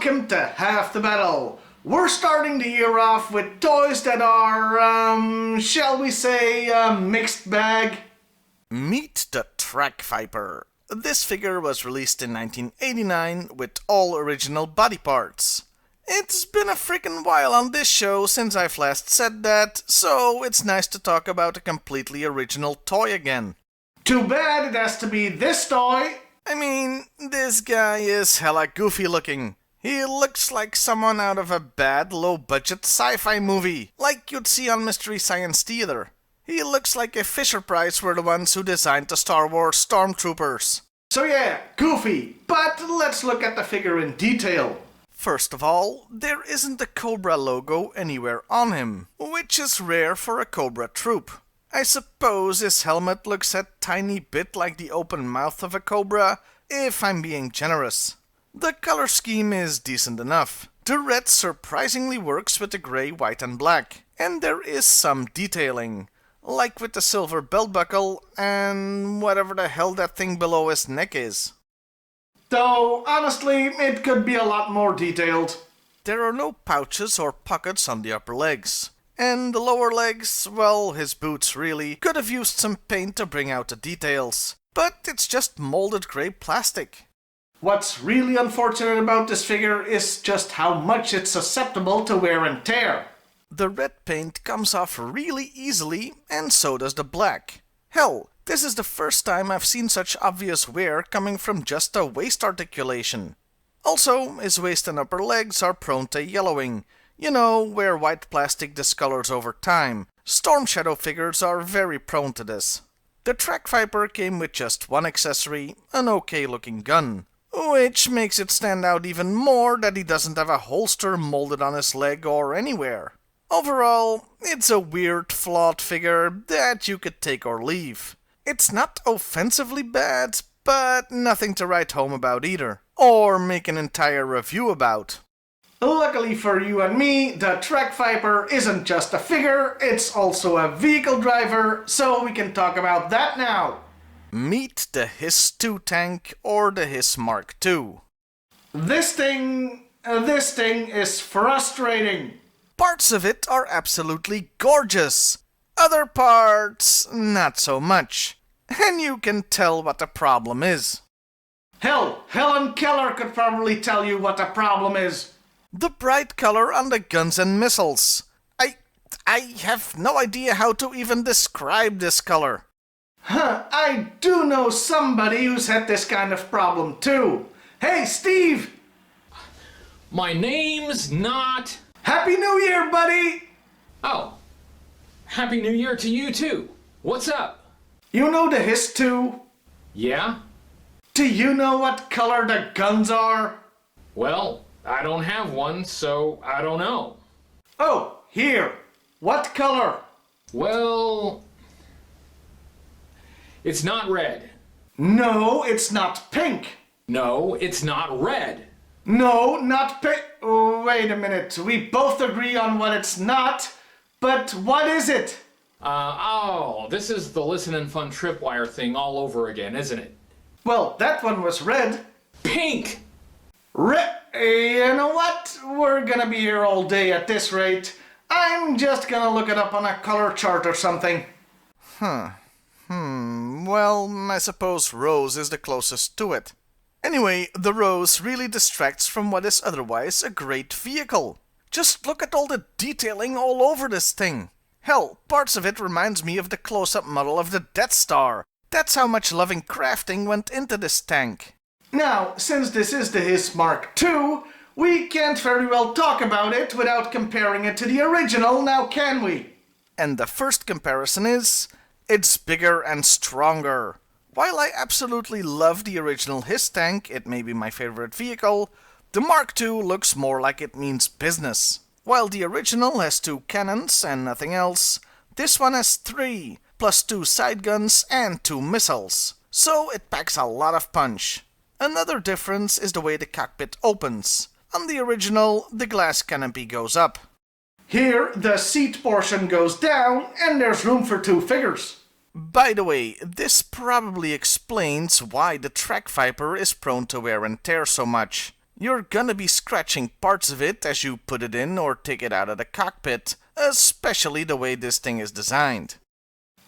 welcome to Half the Battle. We're starting the year off with toys that are, shall we say, mixed bag. Meet the Track Viper. This figure was released in 1989 with all original body parts. It's been a freaking while on this show since I've last said that, so it's nice to talk about a completely original toy again. Too bad it has to be this toy. I mean, this guy is hella goofy looking. He looks like someone out of a bad, low-budget sci-fi movie, like you'd see on Mystery Science Theater. He looks like if Fisher-Price were the ones who designed the Star Wars Stormtroopers. So yeah, goofy, but let's look at the figure in detail. First of all, there isn't a Cobra logo anywhere on him, which is rare for a Cobra troop. I suppose his helmet looks a tiny bit like the open mouth of a cobra, if I'm being generous. The color scheme is decent enough. The red surprisingly works with the grey, white and black, and there is some detailing, like with the silver belt buckle and whatever the hell that thing below his neck is. Though, honestly, it could be a lot more detailed. There are no pouches or pockets on the upper legs. And the lower legs, well, his boots really, could have used some paint to bring out the details. But it's just molded grey plastic. What's really unfortunate about this figure is just how much it's susceptible to wear and tear. The red paint comes off really easily, and so does the black. Hell, this is the first time I've seen such obvious wear coming from just a waist articulation. Also, his waist and upper legs are prone to yellowing. You know, where white plastic discolors over time. Storm Shadow figures are very prone to this. The Track Viper came with just one accessory, an okay looking gun. Which makes it stand out even more that he doesn't have a holster molded on his leg or anywhere. Overall, it's a weird, flawed figure that you could take or leave. It's not offensively bad, but nothing to write home about either. Or make an entire review about. Luckily for you and me, the Track Viper isn't just a figure, it's also a vehicle driver, so we can talk about that now. Meet the HISS 2 tank or the HISS Mark II. This thing is frustrating. Parts of it are absolutely gorgeous. Other parts, not so much. And you can tell what the problem is. Hell, Helen Keller could probably tell you what the problem is. The bright color on the guns and missiles. I have no idea how to even describe this color. I do know somebody who's had this kind of problem too. Hey, Steve! My name's not... Happy New Year, buddy! Oh, Happy New Year to you too. What's up? You know the HISS 2? Yeah? Do you know what color the guns are? Well, I don't have one, so I don't know. Oh, here. What color? Well... It's not red. No, it's not pink. No, it's not red. No, not pink. Oh, wait a minute. We both agree on what it's not, but what is it? This is the Listen and Fun Tripwire thing all over again, isn't it? Well, that one was red. Pink! You know what? We're gonna be here all day at this rate. I'm just gonna look it up on a color chart or something. Well, I suppose rose is the closest to it. Anyway, the rose really distracts from what is otherwise a great vehicle. Just look at all the detailing all over this thing. Hell, parts of it reminds me of the close-up model of the Death Star. That's how much loving crafting went into this tank. Now, since this is the HISS Mark II, we can't very well talk about it without comparing it to the original, now can we? And the first comparison is, it's bigger and stronger. While I absolutely love the original HISS tank, it may be my favorite vehicle, the Mark II looks more like it means business. While the original has 2 cannons and nothing else, this one has 3, plus 2 side guns and 2 missiles. So it packs a lot of punch. Another difference is the way the cockpit opens. On the original, the glass canopy goes up. Here, the seat portion goes down, and there's room for 2 figures. By the way, this probably explains why the Track Viper is prone to wear and tear so much. You're gonna be scratching parts of it as you put it in or take it out of the cockpit, especially the way this thing is designed.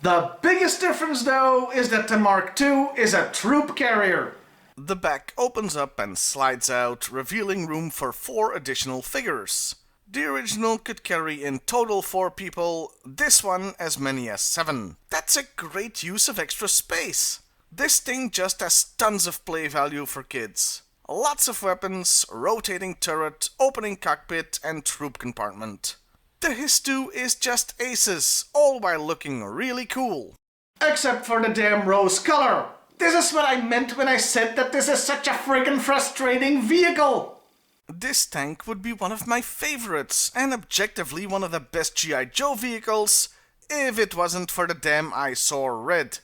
The biggest difference, though, is that the Mark II is a troop carrier. The back opens up and slides out, revealing room for 4 additional figures. The original could carry in total 4 people, this one as many as 7. That's a great use of extra space. This thing just has tons of play value for kids. Lots of weapons, rotating turret, opening cockpit, and troop compartment. The HISS-2 is just aces, all while looking really cool. Except for the damn rose color. This is what I meant when I said that this is such a friggin' frustrating vehicle. This tank would be one of my favorites, and objectively one of the best G.I. Joe vehicles, if it wasn't for the damn eyesore red.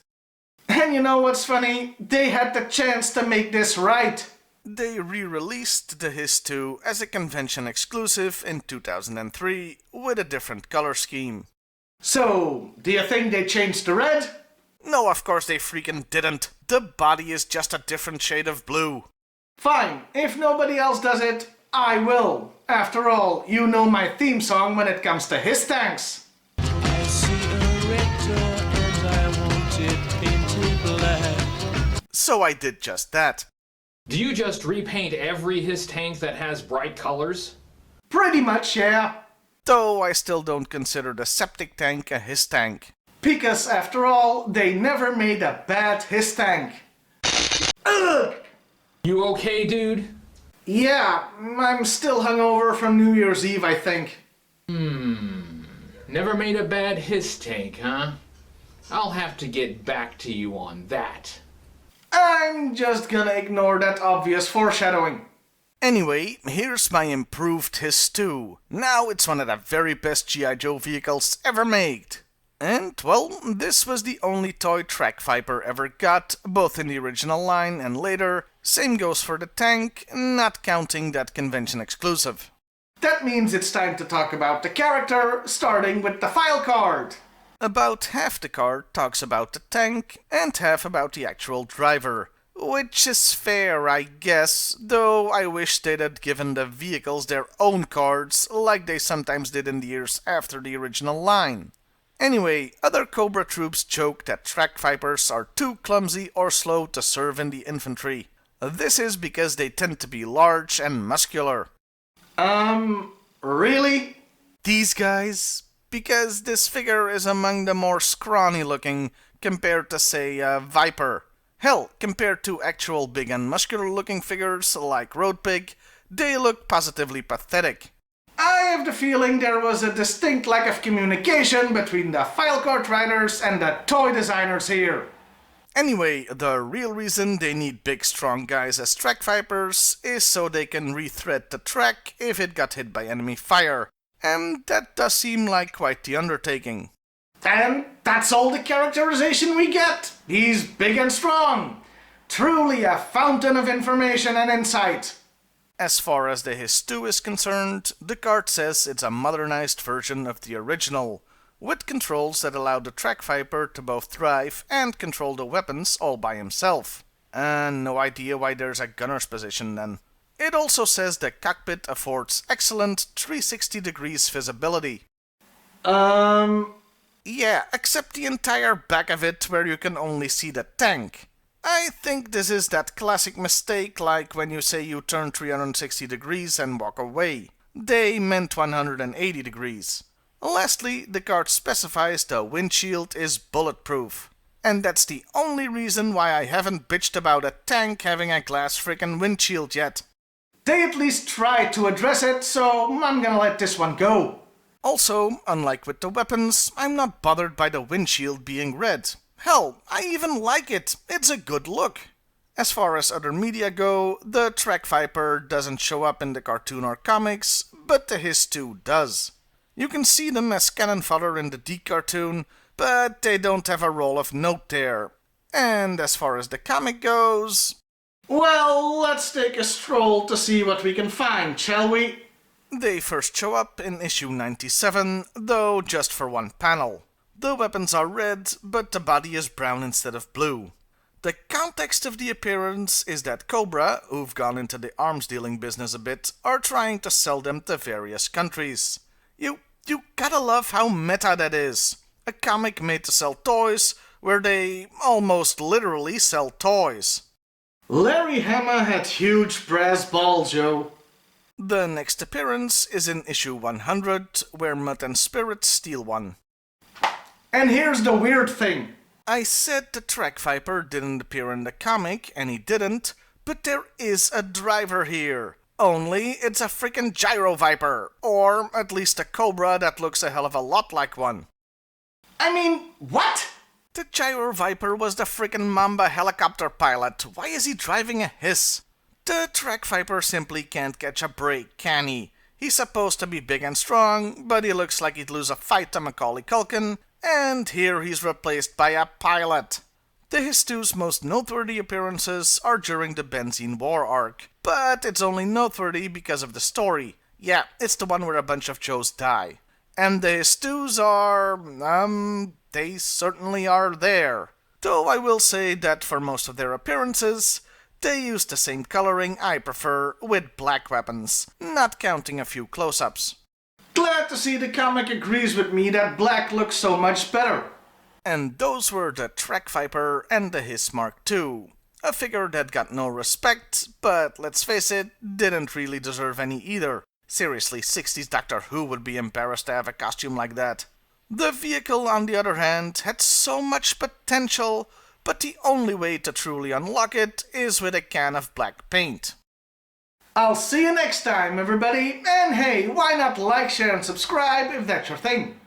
And you know what's funny? They had the chance to make this right. They re-released the HISS-2 as a convention exclusive in 2003 with a different color scheme. So, do you think they changed the red? No, of course they freaking didn't. The body is just a different shade of blue. Fine, if nobody else does it, I will. After all, you know my theme song when it comes to HISS tanks. I see a red door and I want it painted black. So I did just that. Do you just repaint every HISS tank that has bright colors? Pretty much, yeah. Though I still don't consider the septic tank a HISS tank. Because after all, they never made a bad HISS tank. Ugh! You okay, dude? Yeah, I'm still hungover from New Year's Eve, I think. Never made a bad HISS tank, huh? I'll have to get back to you on that. I'm just gonna ignore that obvious foreshadowing. Anyway, here's my improved HISS-2. Now it's one of the very best G.I. Joe vehicles ever made. And, well, this was the only toy Track Viper ever got, both in the original line and later. Same goes for the tank, not counting that convention exclusive. That means it's time to talk about the character, starting with the file card. About half the card talks about the tank, and half about the actual driver. Which is fair, I guess, though I wish they'd had given the vehicles their own cards, like they sometimes did in the years after the original line. Anyway, other Cobra troops joke that Track Vipers are too clumsy or slow to serve in the infantry. This is because they tend to be large and muscular. Really? These guys? Because this figure is among the more scrawny looking compared to, say, a Viper. Hell, compared to actual big and muscular looking figures like Road Pig, they look positively pathetic. I have the feeling there was a distinct lack of communication between the file card writers and the toy designers here. Anyway, the real reason they need big strong guys as Track Vipers is so they can rethread the track if it got hit by enemy fire. And that does seem like quite the undertaking. And that's all the characterization we get. He's big and strong. Truly a fountain of information and insight. As far as the HISS-2 is concerned, the card says it's a modernized version of the original, with controls that allow the Track Viper to both drive and control the weapons all by himself. And no idea why there's a gunner's position then. It also says the cockpit affords excellent 360 degrees visibility. Yeah, except the entire back of it where you can only see the tank. I think this is that classic mistake like when you say you turn 360 degrees and walk away. They meant 180 degrees. Lastly, the card specifies the windshield is bulletproof. And that's the only reason why I haven't bitched about a tank having a glass frickin' windshield yet. They at least tried to address it, so I'm gonna let this one go. Also, unlike with the weapons, I'm not bothered by the windshield being red. Hell, I even like it. It's a good look. As far as other media go, the Track Viper doesn't show up in the cartoon or comics, but the HISS-2 does. You can see them as cannon fodder in the D cartoon, but they don't have a role of note there. And as far as the comic goes... Well, let's take a stroll to see what we can find, shall we? They first show up in issue 97, though just for one panel. The weapons are red, but the body is brown instead of blue. The context of the appearance is that Cobra, who've gone into the arms dealing business a bit, are trying to sell them to various countries. You gotta love how meta that is. A comic made to sell toys, where they almost literally sell toys. Larry Hama had huge brass balls, Joe. The next appearance is in issue 100, where Mutt and Spirit steal one. And here's the weird thing. I said the Track Viper didn't appear in the comic, and he didn't, but there is a driver here. Only it's a freaking Gyro Viper, or at least a Cobra that looks a hell of a lot like one. I mean, what? The Gyro Viper was the freaking Mamba helicopter pilot. Why is he driving a HISS? The Track Viper simply can't catch a break, can he? He's supposed to be big and strong, but he looks like he'd lose a fight to Macaulay Culkin, and here he's replaced by a pilot. The HISS-2's most noteworthy appearances are during the Benzene War arc, but it's only noteworthy because of the story. Yeah, it's the one where a bunch of Joes die. And the HISS-2s are, they certainly are there. Though I will say that for most of their appearances, they use the same coloring I prefer with black weapons, not counting a few close-ups. Glad to see the comic agrees with me that black looks so much better. And those were the Track Viper and the HISS Mark II. A figure that got no respect, but let's face it, didn't really deserve any either. Seriously, 60s Doctor Who would be embarrassed to have a costume like that. The vehicle, on the other hand, had so much potential, but the only way to truly unlock it is with a can of black paint. I'll see you next time, everybody. And hey, why not like, share, and subscribe if that's your thing?